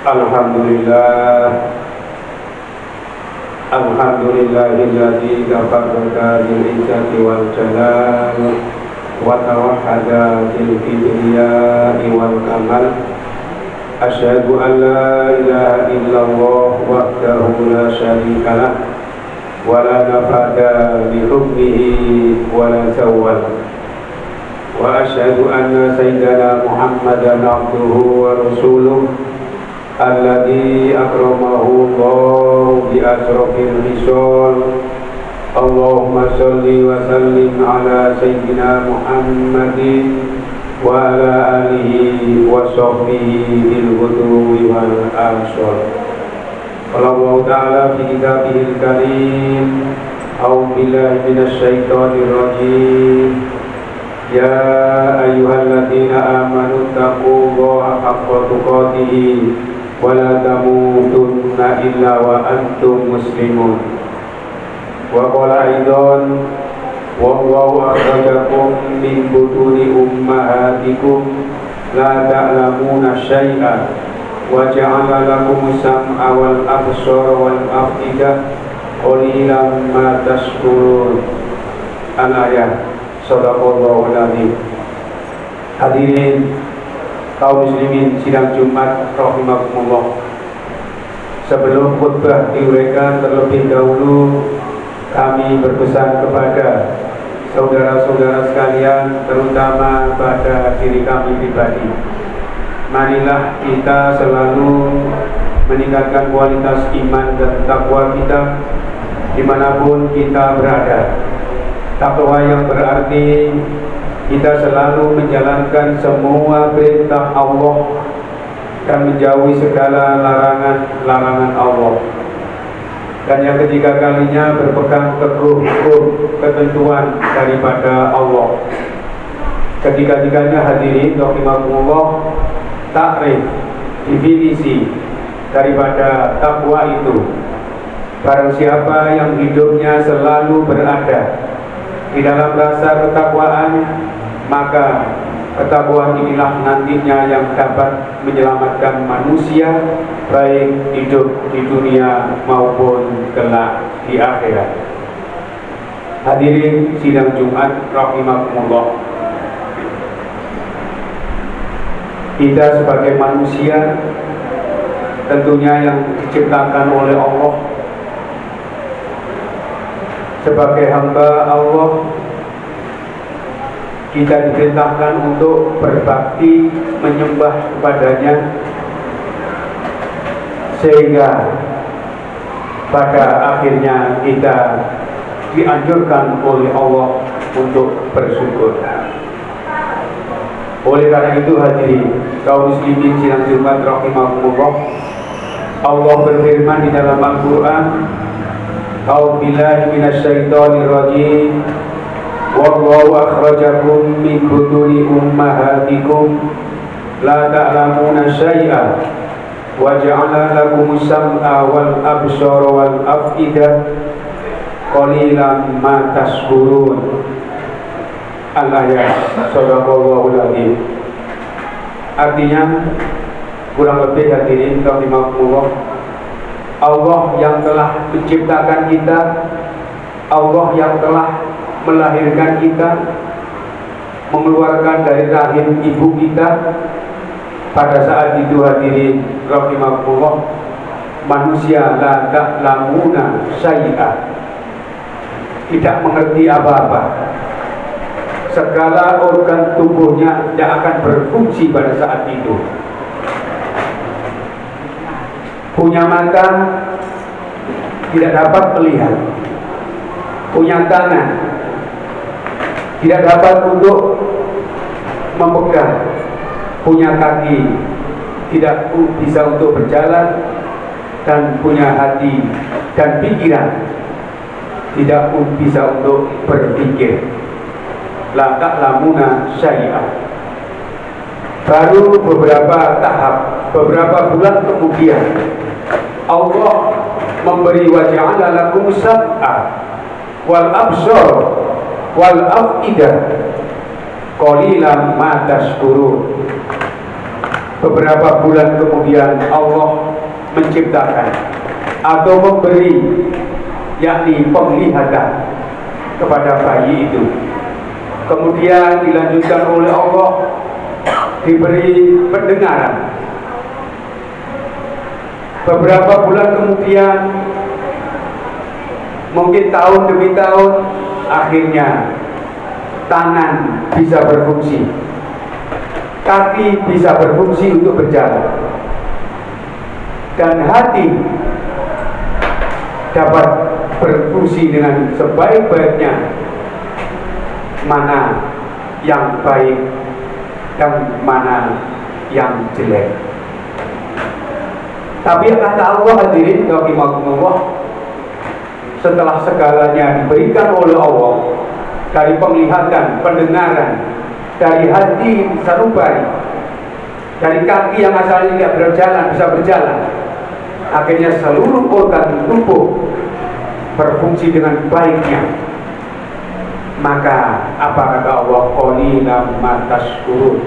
Alhamdulillah, alhamdulillahilladzi kafaraka bil izzati wal jalal wa tawahhada bil kibriyai wal kamal. Asyhadu an la ilaha illallah wahdahu la syarika lah wa la nafada li hukmihi wa la zawwal. Wa asyhadu anna sayyidana Muhammadan abduhu wa rasuluh alladzi akramahu Allah bi asrofil risal. Allahumma sholli wa sallim ala sayyidina Muhammadin wa ala alihi wa sahbihi bil ghudwi wal asal. Allah ta'ala fi kitabihil karim. A'udzu billahi minasy syaithanir rajim. Ya ayyuhalladzina amanu taqullaha haqqa tuqatih wa la tamutunna illa wa antum muslimun. Wa qala aidan wallahu akhrajakum min butuni ummahatikum la ta'lamuna syai'an wa ja'ala lakum sam'a wal absara wal af'idah qalilan ma tashkurun. Al-ayat. Shadaqallahul azim. Hadirin kaum muslimin sidang Jumat rahimakumullah. Sebelum khutbah diuraikan terlebih dahulu, kami berpesan kepada saudara-saudara sekalian, terutama pada diri kami pribadi. Marilah kita selalu meningkatkan kualitas iman dan takwa kita dimanapun kita berada. Takwa yang berarti kita selalu menjalankan semua perintah Allah dan menjauhi segala larangan-larangan Allah. Dan yang ketiga kalinya berpegang teguh hukum ketentuan daripada Allah. Ketiga-tiganya hadirin rahimakumullah, takrif, definisi daripada takwa itu. Barang siapa yang hidupnya selalu berada di dalam rasa ketakwaan, maka ketakwaan inilah nantinya yang dapat menyelamatkan manusia baik hidup di dunia maupun kelak di akhirat. Hadirin sidang Jumat rahimakumullah, kita sebagai manusia tentunya yang diciptakan oleh Allah, sebagai hamba Allah, kita diperintahkan untuk berbakti menyembah kepadanya, sehingga pada akhirnya kita dianjurkan oleh Allah untuk bersyukur. Oleh karena itu hadirin kaum muslimin sidang Jumat rahimakumullah, Allah berfirman di dalam Al-Quran, A'udzu billahi minasy syaithanir rajim. Wallahu akhrajakum min butuni ummahatikum la ta'lamuna syai'an wa ja'ala lakumus sam'a wal absara wal af'idah qalilan ma tashkurun. Al-ayat. Shadaqallahul azim. Artinya kurang lebih hadirin rahimakumullah, Allah yang telah menciptakan kita, Allah yang telah melahirkan kita, mengeluarkan dari rahim ibu kita. Pada saat itu hadirin rahimakumullah, manusia la ta'lamuna syai'an, tidak mengerti apa-apa. Segala organ tubuhnya tidak akan berfungsi pada saat itu. Punya mata tidak dapat melihat, punya tangan tidak dapat untuk memegang, punya kaki tidak bisa untuk berjalan, dan punya hati dan pikiran tidak bisa untuk berpikir. La ta'lamuna syai'an. Baru beberapa tahap, beberapa bulan kemudian Allah memberi wa ja'ala lakum sam'a wal absar wal af'idah qalilan ma tashkurun. beberapa bulan kemudian Allah menciptakan atau memberi, yakni penglihatan kepada bayi itu. Kemudian dilanjutkan oleh Allah diberi pendengaran. Beberapa bulan kemudian, mungkin tahun demi tahun, akhirnya tangan bisa berfungsi, kaki bisa berfungsi untuk berjalan, dan hati dapat berfungsi dengan sebaik-baiknya. Mana yang baik dan mana yang jelek. Tapi kata Allah, hadirin rahimakumullah, setelah segalanya diberikan oleh Allah, dari penglihatan, pendengaran, dari hati sanubari, dari kaki yang asalnya tidak berjalan bisa berjalan, akhirnya seluruh organ tubuh berfungsi dengan baiknya. Maka apa kata Allah? Qalilan ma tashkurun.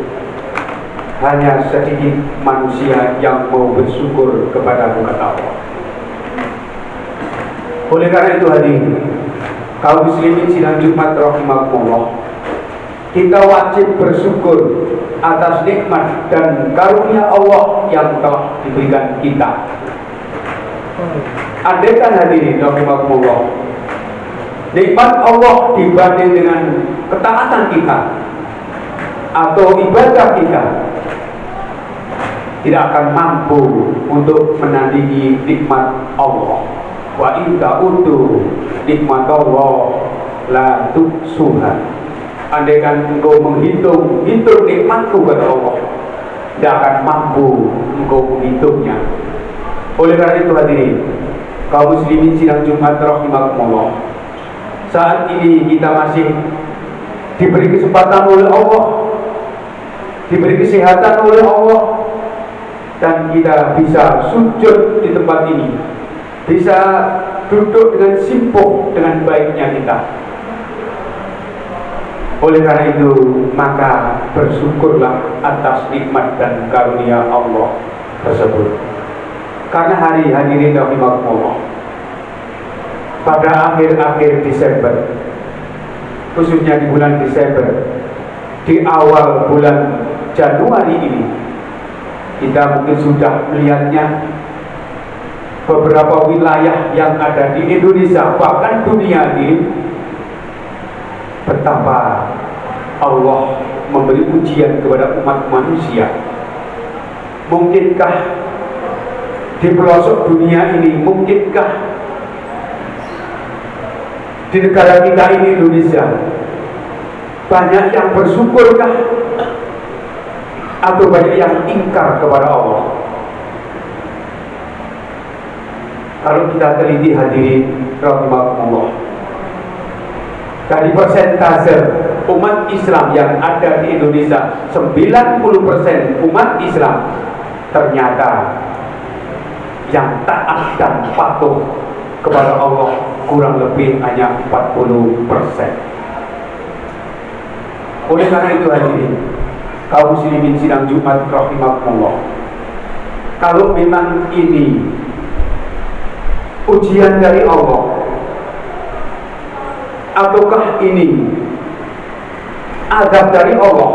Hanya sedikit manusia yang mau bersyukur kepada kata Allah. Oleh karena itu hadirin, kaum muslimin sidang Jumat rahimakumullah, kita wajib bersyukur atas nikmat dan karunia Allah yang telah diberikan kita. Andaikan hadirin rahimakumullah, nikmat Allah dibanding dengan ketaatan kita atau ibadah kita, tidak akan mampu untuk menandingi nikmat Allah. Wa in ta'uddu nikmat Allah la tuhsuha. Andaikan engkau menghitung nikmatku kepada Allah, tidak akan mampu engkau menghitungnya. Oleh karena itu hadirin, kaum muslimin sidang Jumat rahimakumullah, saat ini kita masih diberi kesempatan oleh Allah, diberi kesehatan oleh Allah, dan kita bisa sujud di tempat ini, bisa duduk dengan simpuh dengan baiknya kita. Oleh karena itu, maka bersyukurlah atas nikmat dan karunia Allah tersebut. Karena hadirin rahimakumullah, pada akhir-akhir Desember, khususnya di bulan Desember, di awal bulan Januari ini, kita mungkin sudah melihatnya, beberapa wilayah yang ada di Indonesia, bahkan dunia ini, betapa Allah memberi ujian kepada umat manusia. Mungkinkah di pelosok dunia ini, mungkinkah di negara kita ini Indonesia banyak yang bersyukurkah atau banyak yang ingkar kepada Allah? Kalau kita teliti hadirin rahimakumullah, dari persentase umat Islam yang ada di Indonesia, 90% umat Islam ternyata yang taat dan patuh kepada Allah kurang lebih hanya 40%. Oleh karena itu hadirin, kaum muslimin sidang Jumat rahimakumullah, kalau memang ini ujian dari Allah, ataukah ini azab dari Allah,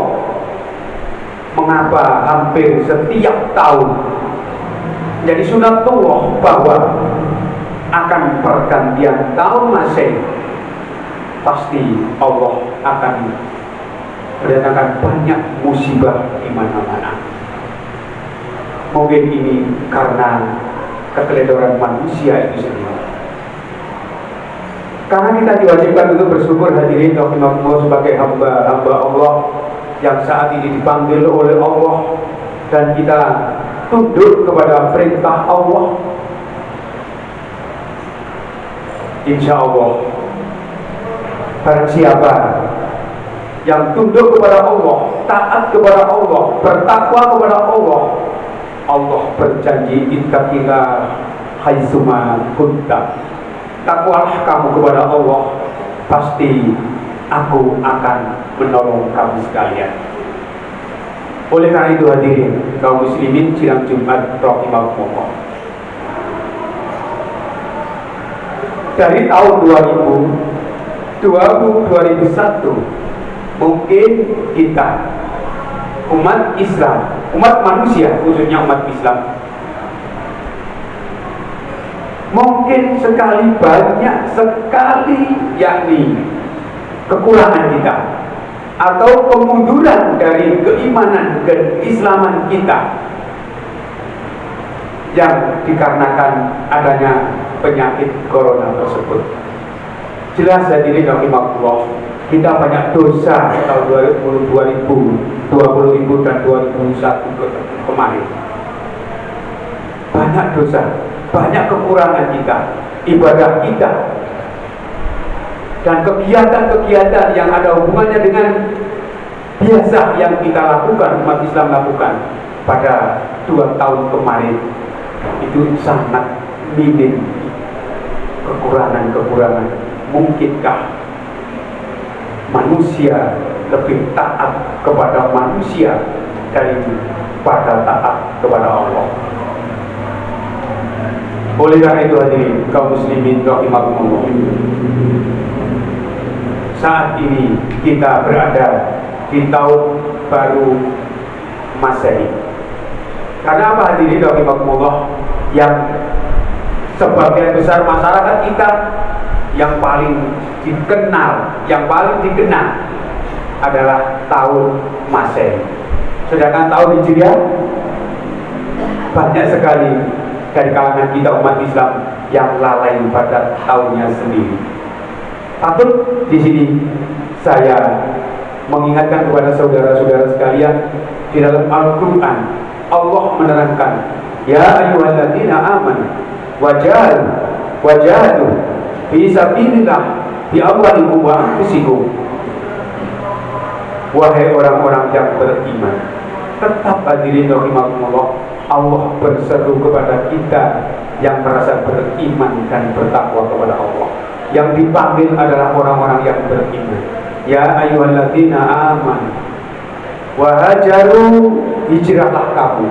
mengapa hampir setiap tahun jadi sunatullah bahwa akan pergantian tahun Masehi pasti Allah akan mendatangkan banyak musibah di mana-mana. Mungkin ini karena keteledoran manusia itu sendiri. Karena kita diwajibkan untuk bersyukur hadirin rahimakumullah sebagai hamba-hamba Allah yang saat ini dipanggil oleh Allah, dan kita tunduk kepada perintah Allah. Insya Allah, barang siapa yang tunduk kepada Allah, taat kepada Allah, bertakwa kepada Allah, Allah berjanji, ittaqillah haitsuma kunta, takwalah kamu kepada Allah, pasti aku akan menolong kamu sekalian. Oleh karena itu hadirin kaum muslimin sidang Jumat rahimakumullah, dari tahun 2001 mungkin kita umat Islam, umat manusia khususnya umat Islam, mungkin banyak sekali yakni kekurangan kita atau kemunduran dari keimanan dan keislaman kita yang dikarenakan adanya penyakit corona tersebut. Jelas hadirin rahimakumullah, kita banyak dosa tahun 2020 dan 2021 kemarin. Banyak dosa, banyak kekurangan kita, ibadah kita, dan kegiatan-kegiatan yang ada hubungannya dengan biasa yang kita lakukan, umat Islam lakukan pada 2 tahun kemarin itu sangat minim kekurangan-kekurangan. Mungkinkah manusia lebih taat kepada manusia daripada taat kepada Allah? Oleh karena itu hadirin kaum muslimin rahimakumullah, saat ini kita berada di tahun baru Masehi. Karena apa hadirin rahimakumullah? Yang sebagian besar masyarakat kita yang paling dikenal adalah tahun Masehi. Sedangkan tahun Hijriah banyak sekali dari kalangan kita umat Islam yang lalai pada tahunnya sendiri. Patut di sini saya mengingatkan kepada saudara-saudara sekalian, di dalam Al-Quran Allah menerangkan, ya ayyuhalladzina amanu wajahadu fi sabilillah bi amwalikum wa anfusikum. Wahai orang-orang yang beriman, tetap hadirin rahimakumullah, Allah berseru kepada kita yang merasa beriman dan bertakwa kepada Allah. Yang dipanggil adalah orang-orang yang beriman. Ya ayyuhalladzina amanu wa hajaru, hijrahlah kamu.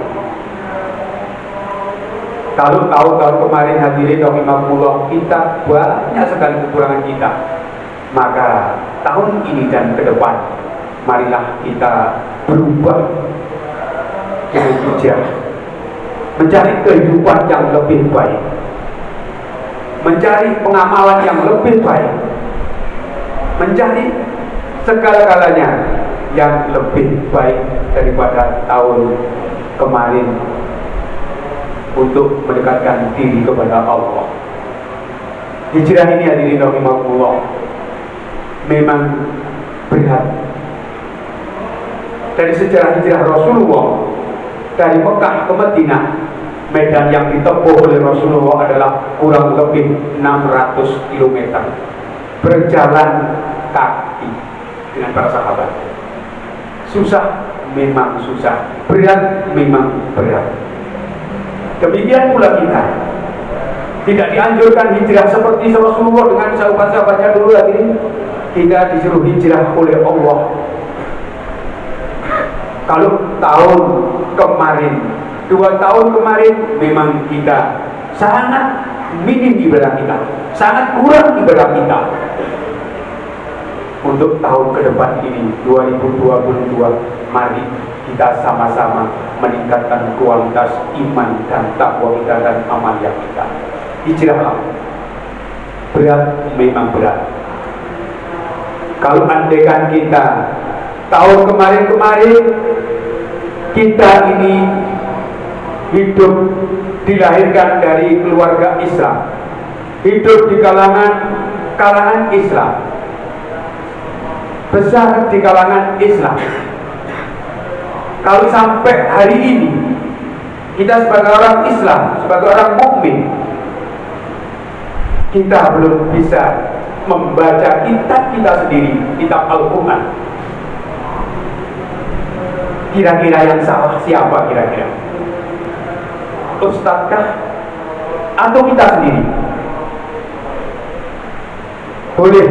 Kalau tahun kemarin hadirin rahimakumullah kita banyak sekali kekurangan kita, maka tahun ini dan ke depan marilah kita berubah dengan hijrah, mencari kehidupan yang lebih baik, mencari pengamalan yang lebih baik, mencari segala-galanya yang lebih baik daripada tahun kemarin untuk mendekatkan diri kepada Allah. Hijrah ini hadirin rahimakumullah memang berat. Dari sejarah hijrah Rasulullah dari Mekah ke Madinah, medan yang ditempuh oleh Rasulullah adalah kurang lebih 600 km berjalan kaki dengan para sahabat. Susah, memang susah. Berat, memang berat. Demikian pula kita. Tidak dianjurkan hijrah seperti Rasulullah dengan sahabat-sahabatnya dulu lagi. Kita disuruh hijrah oleh Allah. Kalau tahun kemarin, 2 tahun kemarin, memang kita sangat minim ibadah kita, sangat kurang ibadah kita. Untuk tahun ke depan ini 2022, mari kita sama-sama meningkatkan kualitas iman dan takwa kita dan amaliyah kita. Hijrah berat, memang berat. Kalau andaikan kita tahun kemarin kita ini hidup dilahirkan dari keluarga Islam, hidup di kalangan Islam, besar di kalangan Islam. Kalau sampai hari ini kita sebagai orang Islam, sebagai orang mukmin, kita belum bisa membaca kitab kita sendiri, kitab Al-Quran, kira-kira yang salah siapa kira-kira? Ustadzkah atau kita sendiri? Boleh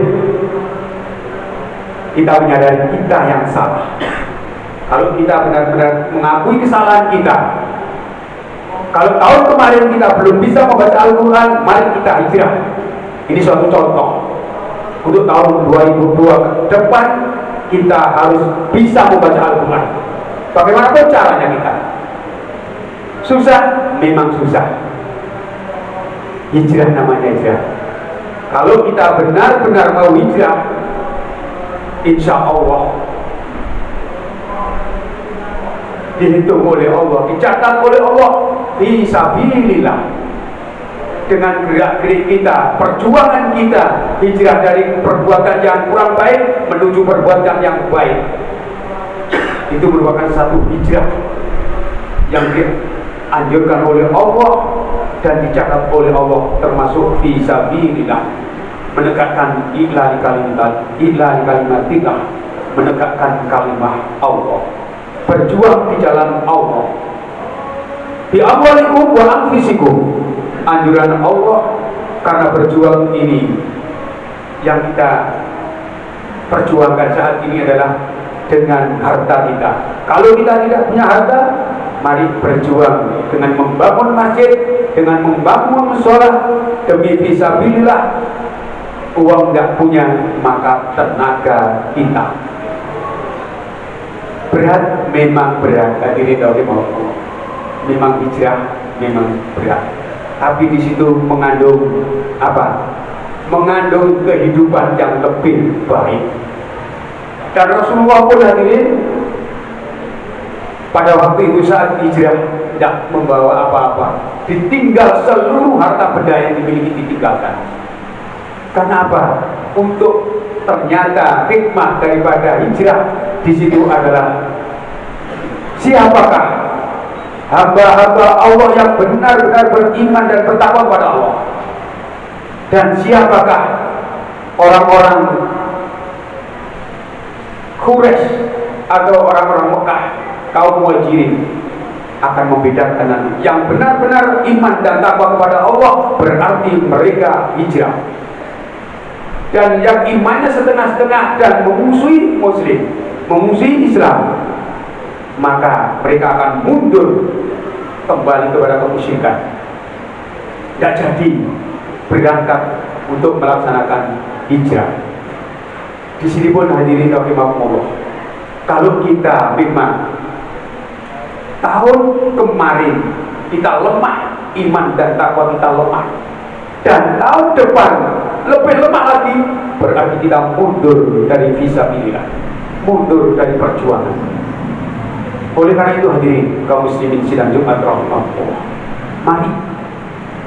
kita menyadari kita yang salah. Kalau kita benar-benar mengakui kesalahan kita, kalau tahun kemarin kita belum bisa membaca Al-Quran, mari kita hijrah. Ini suatu contoh. Untuk tahun 2002 ke depan, kita harus bisa membaca Al-Quran. Bagaimanapun caranya kita. Susah, memang susah. Hijrah namanya hijrah. Kalau kita benar-benar mau hijrah, insya Allah dihitung oleh Allah, dicatat oleh Allah fi sabilillah. Dengan gerak-gerik kita, perjuangan kita, hijrah dari perbuatan yang kurang baik menuju perbuatan yang baik, itu merupakan satu hijrah yang dianjurkan oleh Allah dan dicatat oleh Allah, termasuk fi sabilillah, menegakkan ilahi kalimatillah, menegakkan kalimah Allah, berjuang di jalan Allah. Bi amwalikum wa anfusikum, anjuran Allah. Karena berjuang ini yang kita perjuangkan saat ini adalah dengan harta kita. Kalau kita tidak punya harta, mari berjuang dengan membangun masjid, dengan membangun musola demi fisabilillah. Uang tidak punya, maka tenaga kita. Berat, memang berat. Hadirin dari Allah, memang hijrah, memang berat. Tapi di situ mengandung apa? Mengandung kehidupan yang lebih baik. Dan Rasulullah pun hadirin pada waktu itu saat hijrah tidak membawa apa-apa, ditinggal seluruh harta benda yang dimiliki, ditinggalkan. Karena apa? Untuk ternyata hikmah daripada hijrah di situ adalah siapakah hamba-hamba Allah yang benar-benar beriman dan bertakwa kepada Allah, dan siapakah orang-orang Quraisy atau orang-orang Mekah, kaum Muhajirin. Akan membedakan nanti. Yang benar-benar iman dan takwa kepada Allah berarti mereka hijrah. Dan yang imannya setengah-setengah dan memusuhi Muslim, memusuhi Islam, maka mereka akan mundur kembali kepada kemusyrikan. Tidak jadi berangkat untuk melaksanakan hijrah. Di sini pun hadirin rahimakumullah, kalau kita memang tahun kemarin kita lemah, iman dan takwa kita lemah, dan tahun depan lebih lemah lagi, berarti kita mundur dari fisabilillah, mundur dari perjuangan. Oleh karena itu hadirin kaum muslimin sidang Jumat rahimahullah, mari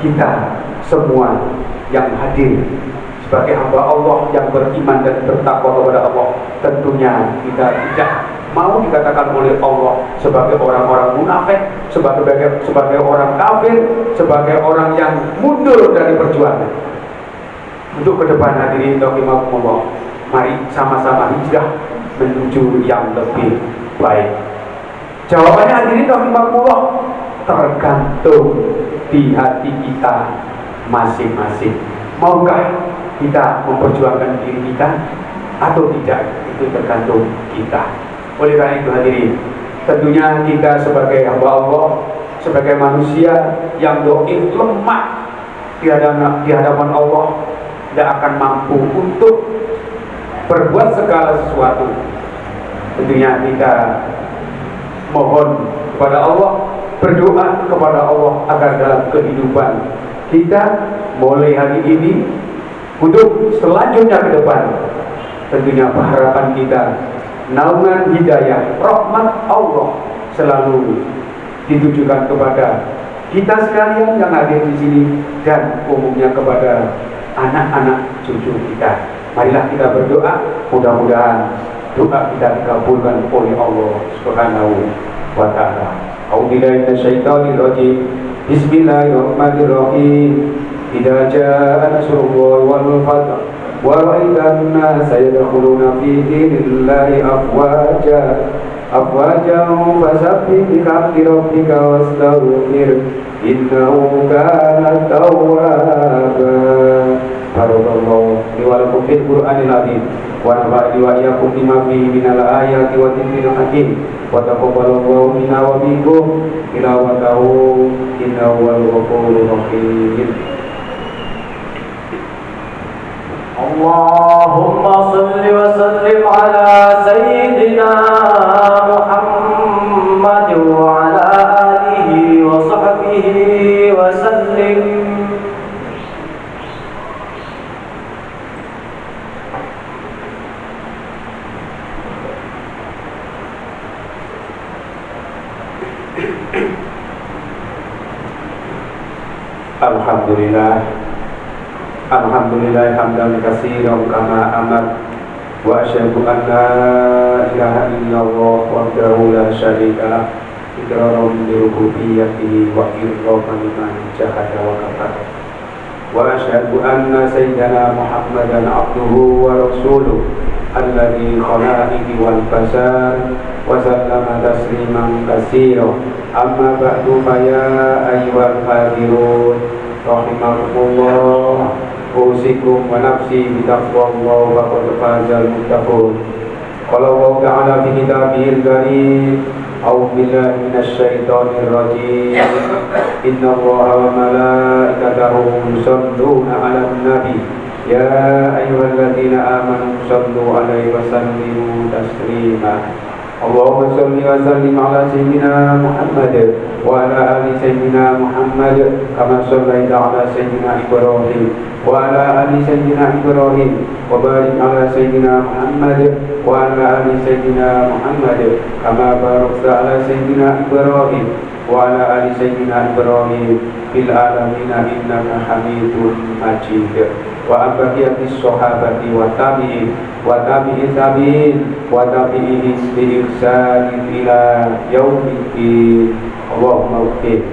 kita semua yang hadir sebagai hamba Allah yang beriman dan bertakwa kepada Allah, tentunya kita tidak mau dikatakan oleh Allah sebagai orang-orang munafik, sebagai orang kafir, sebagai orang yang mundur dari perjuangan. Untuk ke depan hadirin rahimakumullah, mari sama-sama hijrah menuju yang lebih baik. Jawabannya hadirin rahimakumullah tergantung di hati kita masing-masing. Maukah kita memperjuangkan diri kita atau tidak? Itu tergantung kita. Oleh karena itu hadirin, tentunya kita sebagai hamba Allah, sebagai manusia yang dhaif, lemah di hadapan Allah, tidak akan mampu untuk berbuat segala sesuatu. Tentunya kita mohon kepada Allah, berdoa kepada Allah agar dalam kehidupan kita mulai hari ini untuk selanjutnya ke depan, tentunya harapan kita naungan hidayah, rahmat Allah selalu ditujukan kepada kita sekalian yang hadir di sini dan umumnya kepada anak-anak cucu kita. Marilah kita berdoa, mudah-mudahan doa kita dikabulkan oleh Allah Subhanahu wa taala. A'udzubillahi minasyaitonir rajim. Bismillahirrahmanirrahim. Idza jaa nasrullahi wal fath wa ra'aitan nasa yadkhuluna fi dinillahi afwajan fasabbih bihamdi rabbika wastaghfir innahu kana tawwaba. Barakallahu li wa lakum fil Qur'anil azim wa nafa'ani wa iyyakum bima fihi minal ayati wa dzikril hakim wa taqabbalallahu minna wa minkum tilawatahu innahu wal ghafurur rahim. Allahumma salli wa sallim ala sayyidina Muhammad wa ala alihi wa sahbihi wa sallim. Alhamdulillah hamdan katsiran kama amar wa asyhadu an la ilaha illallah wahdahu la syarika lah iqraran bi rububiyyatihi wa iqraran liman jahada wa kafara wa asyhadu anna sayyidana Muhammadan abduhu wa rasuluh alladzi khalaqahu wal basar wa sallama tasliman katsiran amma ba'du fa ya ayyuhal hadirun rahimakumullah usikum wa nafsi bitaqwallah wa qad fazal muttaqun. Qala Allah ta'ala fi kitabihil karim a'udzu billahi minasy syaithanir rajim innallaha wa malaikatahu yusholluna 'alan nabi ya ayyuhalladzina amanu shallu 'alaihi wa sallimu taslima. Allahumma shalli wa sallim ala sayyidina Muhammad wa ala ali sayyidina Muhammad kama shallaita ala sayyidina Ibrahim wa ala ali sayyidina Ibrahim wa barik ala sayyidina Muhammad wa ala ali sayyidina Muhammad kama barakta ala sayyidina Ibrahim wa ala ali sayyidina Ibrahim fil alamin innaka Hamidum Majid. Wa abaqiyati sahabati wa tabi'in wa tabi'in tabi'in wa tabi'in bi ihsan ila yaumiddin. Allahumma ighfir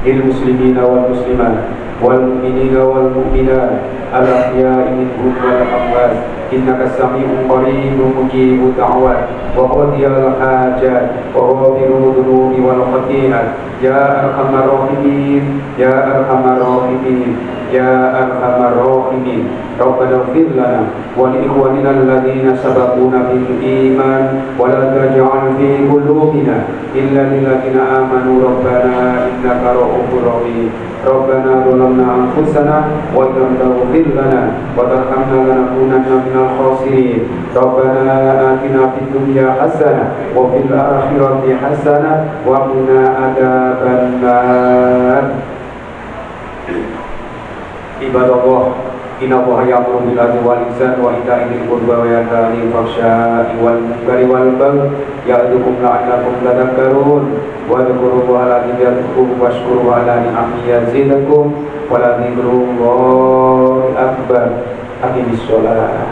lil muslimina wal muslimat wal mu'minina wal mu'minat al ahya'i minhum wal amwat innaka sami'un qaribun mujibud da'wat wa qadiyal hajat wa ghafirud dhunubi wal khati'at ya arhamar rahimin ya arhamar rahimin ya arhamar rahimin. Rabbana ighfir lana wa li ikhwanina alladhina sabaquna bil iman wa la taj'al fi qulubina illa lil ladzina amanu rabbana innaka ra'ufur rahim. Rabbana zalamna anfusana wa lam taghfir lana wa tarhamna lanakunanna minal khasirin. Rabbana atina fid dunya hasanah wa fil akhirati hasanah wa qina adzabannar. Ibadallah, inna Allaha ya'muru bil 'adli wal ihsani wa ita'i dzil qurba wa yanha 'anil fahsya'i wal munkari wal baghi ya'idzukum la'allakum tadhakkarun wa dhkurullaha yadhkurkum washkuruhu 'ala ni'amihi yazidakum wa la dzikrullahi akbar. Aqimis shalah.